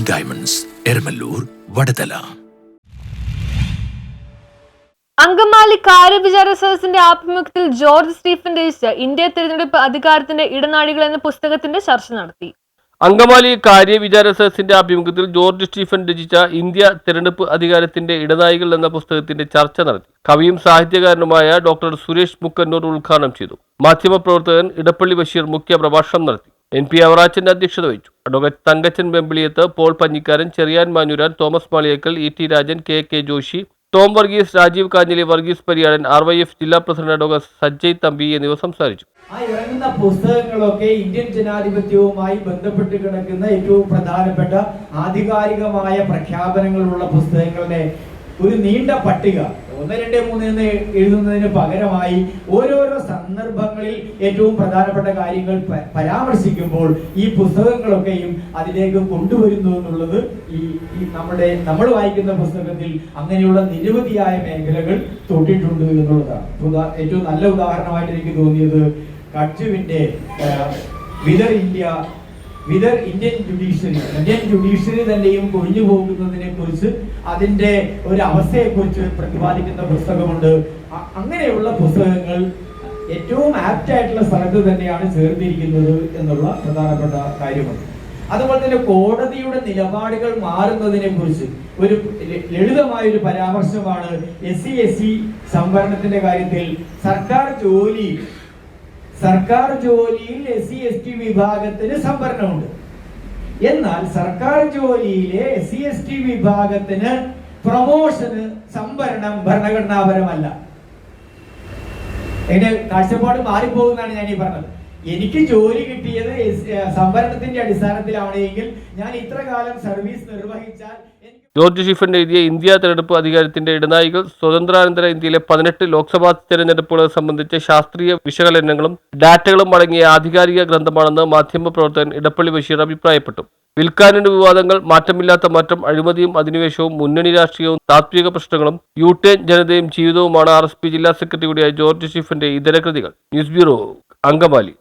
Diamonds, Eramallur, Vadathala. Angamaly കാര്യവിചാര സദസ്സിന്റെ ആഭിമുഖ്യത്തിൽ George Stephen രചിച്ച ഇന്ത്യ തിരഞ്ഞെടുപ്പ് അധികാരത്തിന്റെ ഇടനാഴികൾ എന്ന പുസ്തകത്തിന്റെ ചർച്ച നടത്തി. അങ്കമാലി കാര്യവിചാര സദസ്സിന്റെ ആഭിമുഖ്യത്തിൽ ജോർജ് സ്റ്റീഫൻ രചിച്ച ഇന്ത്യ തിരഞ്ഞെടുപ്പ് അധികാരത്തിന്റെ ഇടനാഴികൾ എന്ന പുസ്തകത്തിന്റെ ചർച്ച നടത്തി. കവിയും സാഹിത്യകാരനുമായ ഡോക്ടർ സുരേഷ് മുക്കന്നൂർ ഉദ്ഘാടനം ചെയ്തു. മാധ്യമപ്രവർത്തകൻ ഇടപ്പള്ളി ബഷീർ മുഖ്യ പ്രഭാഷണം നടത്തി. NP അവറാച്ചൻ അധ്യക്ഷത വഹിച്ചു. Advocate Thankachan Vempiliyath, Paul Panjikkaran, Cherian Manjooran, Thomas Maliyekkal, ET Rajan, KK Joshi, Tom Varghese, Rajeev Kanjili, Varghese Pariyadan, RYF ജില്ലാ പ്രസിഡന്റ് അഡ്വക്കേറ്റ് സജ്ജയ് തമ്പി എന്നിവർ സംസാരിച്ചു. ആ ഇറങ്ങുന്ന പുസ്തകങ്ങളൊക്കെ ഇന്ത്യൻ ജനാധിപത്യവുമായി ബന്ധപ്പെട്ട് കിടക്കുന്ന ഏറ്റവും പ്രധാനപ്പെട്ട ആധികാരികമായ പ്രഖ്യാപനങ്ങളുള്ള പുസ്തകങ്ങളുടെ ഒരു നീണ്ട പട്ടിക 1, 2, 3 എന്ന് എഴുതുന്നതിന് പകരമായി ഓരോരോ സന്ദർഭങ്ങളിൽ ഏറ്റവും പ്രധാനപ്പെട്ട കാര്യങ്ങൾ പരാമർശിക്കുമ്പോൾ ഈ പുസ്തകങ്ങളൊക്കെയും അതിലേക്ക് കൊണ്ടുവരുന്നു എന്നുള്ളത് നമ്മൾ വായിക്കുന്ന പുസ്തകത്തിൽ അങ്ങനെയുള്ള നിരവധിയായ മേഖലകൾ തൊട്ടിട്ടുണ്ട് എന്നുള്ളതാണ്. ഏറ്റവും നല്ല ഉദാഹരണമായിട്ട് എനിക്ക് തോന്നിയത് കട്ജുവിന്റെ ഇന്ത്യൻ ജുഡീഷ്യറി തന്നെയും കൊഴിഞ്ഞു പോകുന്നതിനെ കുറിച്ച്, അതിന്റെ ഒരു അവസ്ഥയെക്കുറിച്ച് പ്രതിപാദിക്കുന്ന പുസ്തകമുണ്ട്. അങ്ങനെയുള്ള പുസ്തകങ്ങൾ ഏറ്റവും ആപ്റ്റ് ആയിട്ടുള്ള സ്ഥലത്ത് തന്നെയാണ് ചേർന്നിരിക്കുന്നത് എന്നുള്ള പ്രധാനപ്പെട്ട കാര്യമാണ്. അതുപോലെ തന്നെ കോടതിയുടെ നിലപാടുകൾ മാറുന്നതിനെ കുറിച്ച് ഒരു ലളിതമായ ഒരു പരാമർശമാണ് SC/SC സംവരണത്തിന്റെ കാര്യത്തിൽ. സർക്കാർ ജോലിയിൽ SC/ST വിഭാഗത്തിന് സംവരണമുണ്ട്. എന്നാൽ സർക്കാർ ജോലിയിലെ SC/ST വിഭാഗത്തിന് പ്രൊമോഷന് സംവരണം ഭരണഘടനാപരമല്ല. എന്റെ കാഴ്ചപ്പാട് മാറിപ്പോകുന്നതാണ് ഞാൻ ഈ പറഞ്ഞത്. എനിക്ക് ജോലി കിട്ടിയത് സംവരണത്തിന്റെ അടിസ്ഥാനത്തിലാണെങ്കിൽ ഞാൻ ഇത്ര കാലം സർവീസ് നിർവഹിച്ചാൽ. ജോർജ് സ്റ്റീഫൻ എഴുതിയ ഇന്ത്യ തെരഞ്ഞെടുപ്പ് അധികാരത്തിന്റെ ഇടനാഴികൾ സ്വതന്ത്രാനന്തര ഇന്ത്യയിലെ 18 ലോക്സഭാ തെരഞ്ഞെടുപ്പുകളെ സംബന്ധിച്ച ശാസ്ത്രീയ വിശകലനങ്ങളും ഡാറ്റകളും അടങ്ങിയ ആധികാരിക ഗ്രന്ഥമാണെന്ന് മാധ്യമപ്രവർത്തകൻ ഇടപ്പള്ളി ബഷീർ അഭിപ്രായപ്പെട്ടു. വിൽക്കാനിന്റെ വിവാദങ്ങൾ, മാറ്റമില്ലാത്ത മാറ്റം, അഴിമതിയും അധിനിവേശവും, മുന്നണി രാഷ്ട്രീയവും, താത്വിക പ്രശ്നങ്ങളും, യൂട്ടേൺ ജനതയും ജീവിതവുമാണ് RSP ജില്ലാ സെക്രട്ടറി കൂടിയായ ജോർജ് സ്റ്റീഫന്റെ ഇതര കൃതികൾ. News bureau, Angamaly.